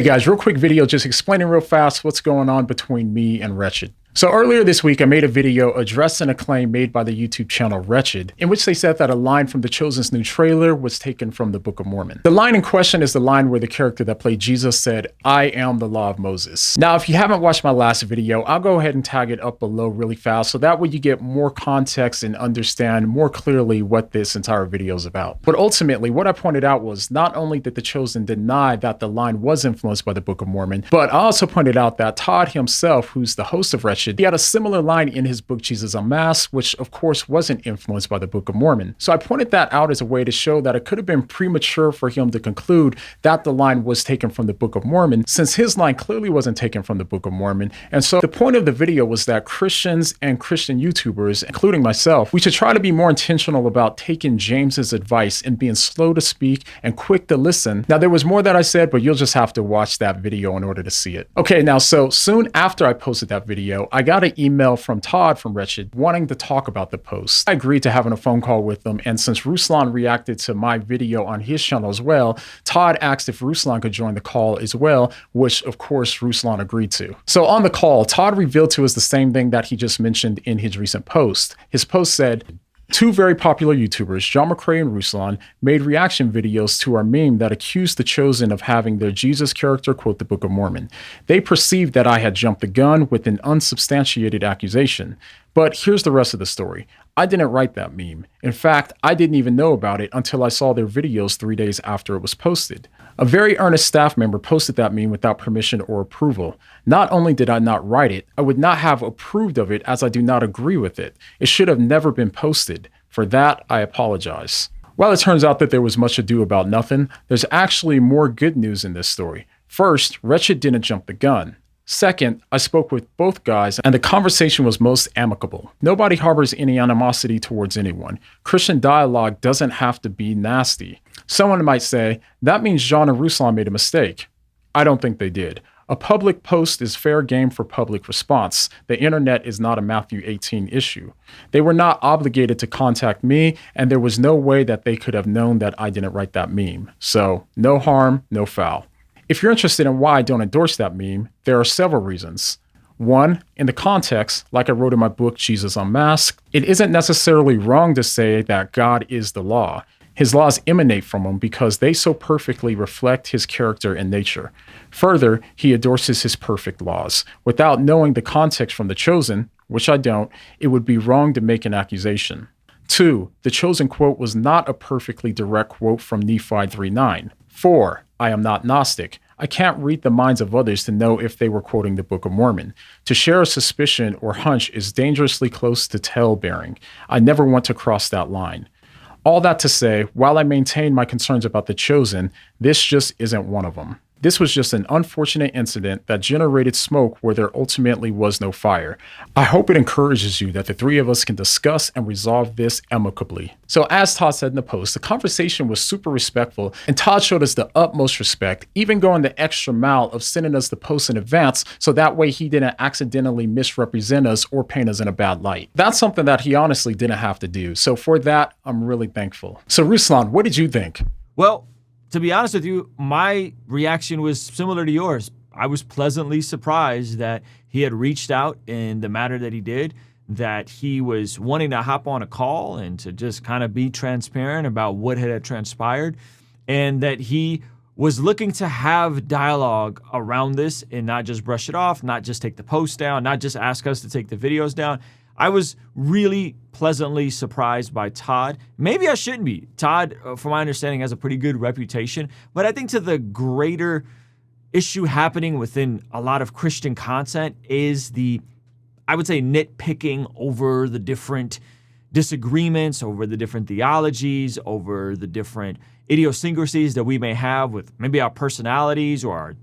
Hey guys, real quick video just explaining real fast what's going on between me and Wretched. So earlier this week, I made a video addressing a claim made by the YouTube channel Wretched, in which they said that a line from The Chosen's new trailer was taken from the Book of Mormon. The line in question is the line where the character that played Jesus said, "I am the law of Moses." Now, if you haven't watched my last video, I'll go ahead and tag it up below really fast, so that way you get more context and understand more clearly what this entire video is about. But ultimately, what I pointed out was not only did The Chosen deny that the line was influenced by the Book of Mormon, but I also pointed out that Todd himself, who's the host of Wretched, he had a similar line in his book Jesus Unmasked, which of course wasn't influenced by the Book of Mormon. So I pointed that out as a way to show that it could have been premature for him to conclude that the line was taken from the Book of Mormon, since his line clearly wasn't taken from the Book of Mormon. And so the point of the video was that Christians and Christian YouTubers, including myself, we should try to be more intentional about taking James's advice and being slow to speak and quick to listen. Now, there was more that I said, but you'll just have to watch that video in order to see it. Okay, now, so soon after I posted that video, I got an email from Todd from Wretched wanting to talk about the post. I agreed to having a phone call with them, and since Ruslan reacted to my video on his channel as well, Todd asked if Ruslan could join the call as well, which of course Ruslan agreed to. So on the call, Todd revealed to us the same thing that he just mentioned in his recent post. His post said, "Two very popular YouTubers, John McCrae and Ruslan, made reaction videos to our meme that accused The Chosen of having their Jesus character quote the Book of Mormon. They perceived that I had jumped the gun with an unsubstantiated accusation. But here's the rest of the story. I didn't write that meme. In fact, I didn't even know about it until I saw their videos 3 days after it was posted. A very earnest staff member posted that meme without permission or approval. Not only did I not write it, I would not have approved of it as I do not agree with it. It should have never been posted. For that, I apologize." While it turns out that there was much ado about nothing, there's actually more good news in this story. First, Wretched didn't jump the gun. Second, I spoke with both guys and the conversation was most amicable. Nobody harbors any animosity towards anyone. Christian dialogue doesn't have to be nasty. Someone might say, that means John and Ruslan made a mistake. I don't think they did. A public post is fair game for public response. The internet is not a Matthew 18 issue. They were not obligated to contact me, and there was no way that they could have known that I didn't write that meme. So, no harm, no foul. If you're interested in why I don't endorse that meme, there are several reasons. One, in the context, like I wrote in my book, Jesus Unmasked, it isn't necessarily wrong to say that God is the law. His laws emanate from him because they so perfectly reflect his character and nature. Further, he endorses his perfect laws. Without knowing the context from The Chosen, which I don't, it would be wrong to make an accusation. Two, The Chosen quote was not a perfectly direct quote from Nephi 3:9. Four, I am not Gnostic. I can't read the minds of others to know if they were quoting the Book of Mormon. To share a suspicion or hunch is dangerously close to tale-bearing. I never want to cross that line. All that to say, while I maintain my concerns about The Chosen, this just isn't one of them. This was just an unfortunate incident that generated smoke where there ultimately was no fire. I hope it encourages you that the three of us can discuss and resolve this amicably. So as Todd said in the post, the conversation was super respectful, and Todd showed us the utmost respect, even going the extra mile of sending us the post in advance so that way he didn't accidentally misrepresent us or paint us in a bad light. That's something that he honestly didn't have to do. So for that, I'm really thankful. So Ruslan, what did you think? Well, to be honest with you, my reaction was similar to yours. I was pleasantly surprised that he had reached out in the matter that he did, that he was wanting to hop on a call and to just kind of be transparent about what had transpired, and that he was looking to have dialogue around this and not just brush it off, not just take the post down, not just ask us to take the videos down. I was really pleasantly surprised by Todd. Maybe I shouldn't be. Todd, from my understanding, has a pretty good reputation. But I think to the greater issue happening within a lot of Christian content is the, I would say, nitpicking over the different disagreements, over the different theologies, over the different idiosyncrasies that we may have with maybe our personalities or our,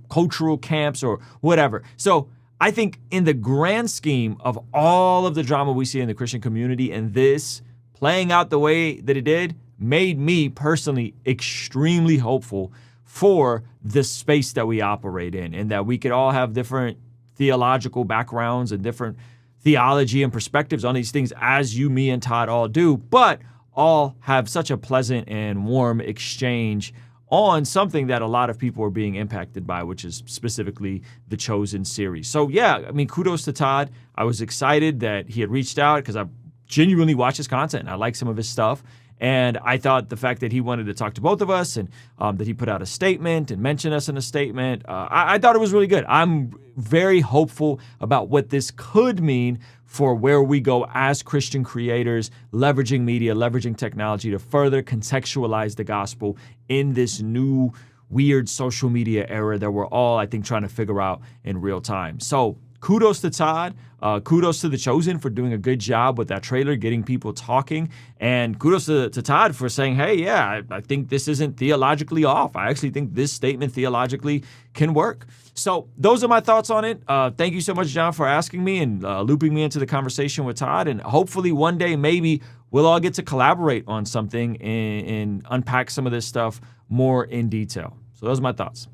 cultural camps or whatever. So I think in the grand scheme of all of the drama we see in the Christian community, and this playing out the way that it did made me personally extremely hopeful for the space that we operate in, and that we could all have different theological backgrounds and different theology and perspectives on these things, as you, me, and Todd all do, but all have such a pleasant and warm exchange on something that a lot of people are being impacted by, which is specifically the Chosen series. So yeah, I mean, kudos to Todd. I was excited that he had reached out because I genuinely watch his content and I like some of his stuff. And I thought the fact that he wanted to talk to both of us and that he put out a statement and mentioned us in a statement, I thought it was really good. I'm very hopeful about what this could mean for where we go as Christian creators, leveraging media, leveraging technology to further contextualize the gospel in this new weird social media era that we're all, I think, trying to figure out in real time. So kudos to Todd. Kudos to The Chosen for doing a good job with that trailer, getting people talking. And kudos to Todd for saying, hey, yeah, I think this isn't theologically off. I actually think this statement theologically can work. So those are my thoughts on it. Thank you so much, John, for asking me and looping me into the conversation with Todd. And hopefully one day maybe we'll all get to collaborate on something and unpack some of this stuff more in detail. So those are my thoughts.